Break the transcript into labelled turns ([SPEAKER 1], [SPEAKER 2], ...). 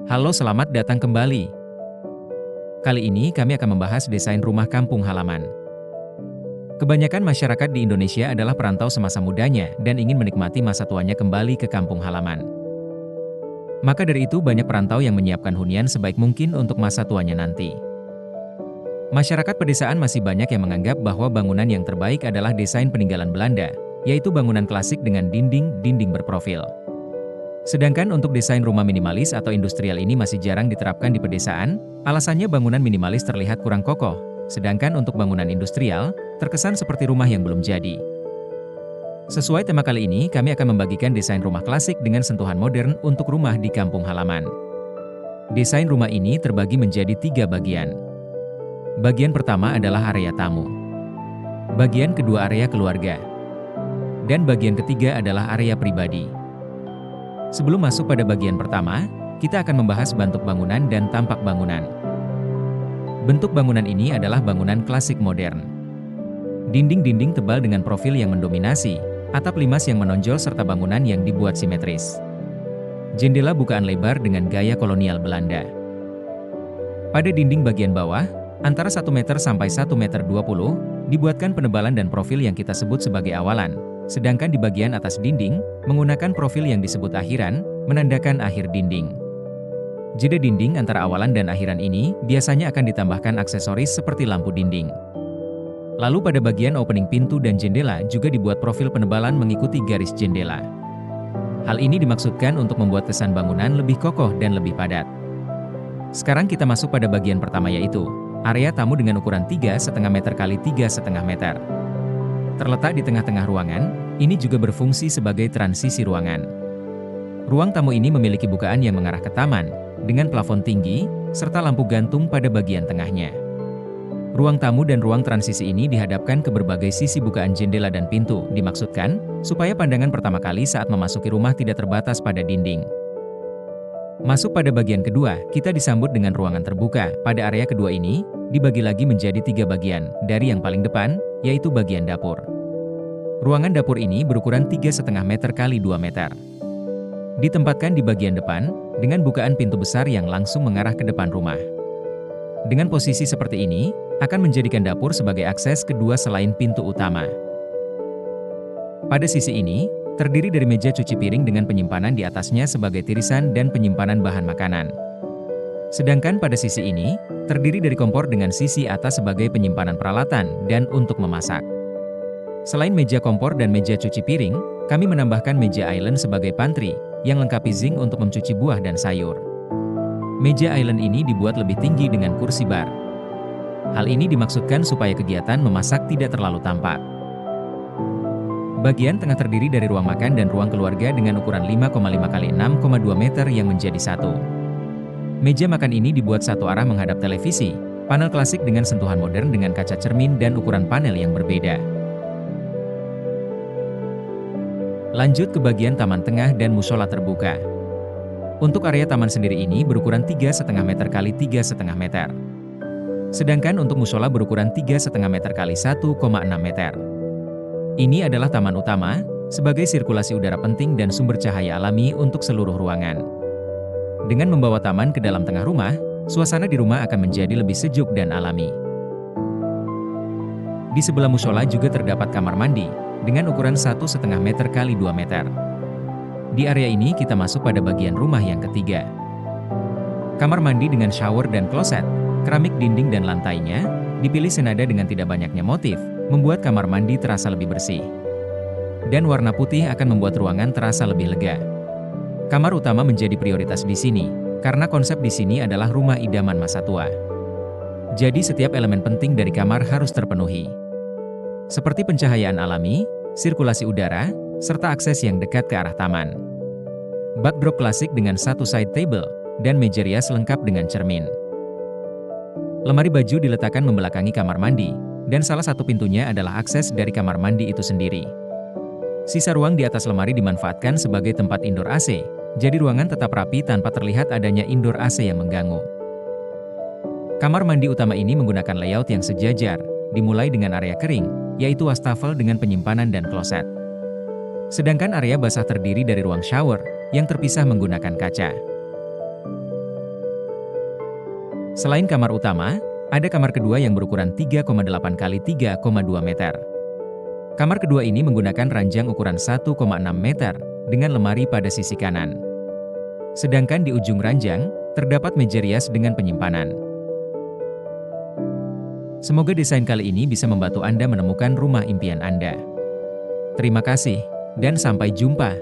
[SPEAKER 1] Halo, selamat datang kembali. Kali ini kami akan membahas desain rumah kampung halaman. Kebanyakan masyarakat di Indonesia adalah perantau semasa mudanya dan ingin menikmati masa tuanya kembali ke kampung halaman. Maka dari itu banyak perantau yang menyiapkan hunian sebaik mungkin untuk masa tuanya nanti. Masyarakat pedesaan masih banyak yang menganggap bahwa bangunan yang terbaik adalah desain peninggalan Belanda, yaitu bangunan klasik dengan dinding-dinding berprofil. Sedangkan untuk desain rumah minimalis atau industrial ini masih jarang diterapkan di pedesaan, alasannya bangunan minimalis terlihat kurang kokoh, sedangkan untuk bangunan industrial, terkesan seperti rumah yang belum jadi. Sesuai tema kali ini, kami akan membagikan desain rumah klasik dengan sentuhan modern untuk rumah di kampung halaman. Desain rumah ini terbagi menjadi 3 bagian. Bagian pertama adalah area tamu. Bagian kedua area keluarga. Dan bagian ketiga adalah area pribadi. Sebelum masuk pada bagian pertama, kita akan membahas bentuk bangunan dan tampak bangunan. Bentuk bangunan ini adalah bangunan klasik modern. Dinding-dinding tebal dengan profil yang mendominasi, atap limas yang menonjol serta bangunan yang dibuat simetris. Jendela bukaan lebar dengan gaya kolonial Belanda. Pada dinding bagian bawah, antara 1 meter sampai 1,20 meter, dibuatkan penebalan dan profil yang kita sebut sebagai awalan. Sedangkan di bagian atas dinding, menggunakan profil yang disebut akhiran, menandakan akhir dinding. Jeda dinding antara awalan dan akhiran ini biasanya akan ditambahkan aksesoris seperti lampu dinding. Lalu pada bagian opening pintu dan jendela juga dibuat profil penebalan mengikuti garis jendela. Hal ini dimaksudkan untuk membuat kesan bangunan lebih kokoh dan lebih padat. Sekarang kita masuk pada bagian pertama, yaitu area tamu dengan ukuran 3,5 meter x 3,5 meter. Terletak di tengah-tengah ruangan, ini juga berfungsi sebagai transisi ruangan. Ruang tamu ini memiliki bukaan yang mengarah ke taman, dengan plafon tinggi, serta lampu gantung pada bagian tengahnya. Ruang tamu dan ruang transisi ini dihadapkan ke berbagai sisi bukaan jendela dan pintu, dimaksudkan, supaya pandangan pertama kali saat memasuki rumah tidak terbatas pada dinding. Masuk pada bagian kedua, kita disambut dengan ruangan terbuka. Pada area kedua ini, dibagi lagi menjadi 3 bagian, dari yang paling depan, yaitu bagian dapur. Ruangan dapur ini berukuran 3,5 meter x 2 meter. Ditempatkan di bagian depan, dengan bukaan pintu besar yang langsung mengarah ke depan rumah. Dengan posisi seperti ini, akan menjadikan dapur sebagai akses kedua selain pintu utama. Pada sisi ini, terdiri dari meja cuci piring dengan penyimpanan di atasnya sebagai tirisan dan penyimpanan bahan makanan. Sedangkan pada sisi ini, terdiri dari kompor dengan sisi atas sebagai penyimpanan peralatan dan untuk memasak. Selain meja kompor dan meja cuci piring, kami menambahkan meja island sebagai pantry, yang lengkapi zinc untuk mencuci buah dan sayur. Meja island ini dibuat lebih tinggi dengan kursi bar. Hal ini dimaksudkan supaya kegiatan memasak tidak terlalu tampak. Bagian tengah terdiri dari ruang makan dan ruang keluarga dengan ukuran 5,5 x 6,2 meter yang menjadi satu. Meja makan ini dibuat satu arah menghadap televisi, panel klasik dengan sentuhan modern dengan kaca cermin dan ukuran panel yang berbeda. Lanjut ke bagian taman tengah dan musola terbuka. Untuk area taman sendiri ini berukuran 3,5 meter x 3,5 meter. Sedangkan untuk musola berukuran 3,5 meter x 1,6 meter. Ini adalah taman utama, sebagai sirkulasi udara penting dan sumber cahaya alami untuk seluruh ruangan. Dengan membawa taman ke dalam tengah rumah, suasana di rumah akan menjadi lebih sejuk dan alami. Di sebelah musola juga terdapat kamar mandi, dengan ukuran 1,5 meter x 2 meter. Di area ini kita masuk pada bagian rumah yang ketiga. Kamar mandi dengan shower dan kloset, keramik dinding dan lantainya, dipilih senada dengan tidak banyaknya motif, membuat kamar mandi terasa lebih bersih. Dan warna putih akan membuat ruangan terasa lebih lega. Kamar utama menjadi prioritas di sini, karena konsep di sini adalah rumah idaman masa tua. Jadi setiap elemen penting dari kamar harus terpenuhi. Seperti pencahayaan alami, sirkulasi udara, serta akses yang dekat ke arah taman. Backdrop klasik dengan satu side table, dan meja rias lengkap dengan cermin. Lemari baju diletakkan membelakangi kamar mandi, dan salah satu pintunya adalah akses dari kamar mandi itu sendiri. Sisa ruang di atas lemari dimanfaatkan sebagai tempat indoor AC, jadi ruangan tetap rapi tanpa terlihat adanya indoor AC yang mengganggu. Kamar mandi utama ini menggunakan layout yang sejajar, dimulai dengan area kering, yaitu wastafel dengan penyimpanan dan kloset. Sedangkan area basah terdiri dari ruang shower, yang terpisah menggunakan kaca. Selain kamar utama, ada kamar kedua yang berukuran 3,8 kali 3,2 meter. Kamar kedua ini menggunakan ranjang ukuran 1,6 meter dengan lemari pada sisi kanan. Sedangkan di ujung ranjang, terdapat meja rias dengan penyimpanan. Semoga desain kali ini bisa membantu Anda menemukan rumah impian Anda. Terima kasih, dan sampai jumpa.